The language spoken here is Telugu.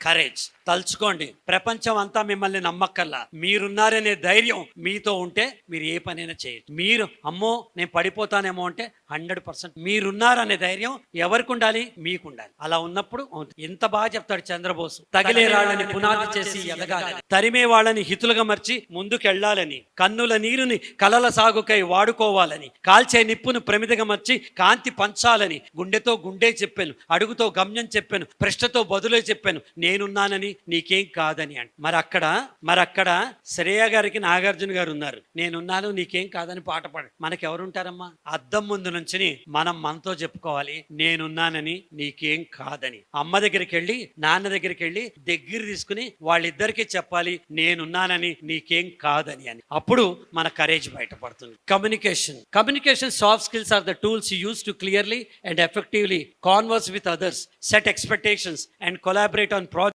కరేజ్. తలుచుకోండి, ప్రపంచం అంతా మిమ్మల్ని నమ్మక్కల్లా. మీరున్నారనే ధైర్యం మీతో ఉంటే మీరు ఏ పనైనా చేయొచ్చు. మీరు అమ్మో నేను పడిపోతానేమో అంటే 100% మీరున్నారనే ధైర్యం ఎవరికి ఉండాలి? మీకు ఉండాలి. అలా ఉన్నప్పుడు ఎంత బాగా చెప్తాడు చంద్రబోసు, తగిలే రాళ్ళని పునాది చేసి ఎదగాలని, తరిమే వాళ్ళని హితులుగా మర్చి ముందుకెళ్లాలని, కన్నుల నీరుని కలల సాగుకై వాడుకోవాలని, కాల్చే నిప్పును ప్రమిదగా మర్చి కాంతి పంచాలని, గుండెతో గుండె చెప్పాను, అడుగుతో గమ్యం చెప్పాను, ప్రశ్నతో బదులే చెప్పాను, నేనున్నానని నీకేం కాదని అంట. మరక్కడ శ్రేయ గారికి నాగార్జున గారు ఉన్నారు. నేనున్నాను నీకేం కాదని పాట పాడు. మనకెవరుంటారమ్మా? అద్దం ముందు నుంచి మనం మనతో చెప్పుకోవాలి, నేనున్నానని నీకేం కాదని. అమ్మ దగ్గరికి వెళ్ళి నాన్న దగ్గరికి వెళ్ళి దగ్గర తీసుకుని వాళ్ళిద్దరికి చెప్పాలి, నేనున్నానని నీకేం కాదని అని. అప్పుడు మన కరేజ్ బయటపడుతుంది. Communication soft skills are the tools you use to clearly and effectively converse with others, set expectations and collaborate on projects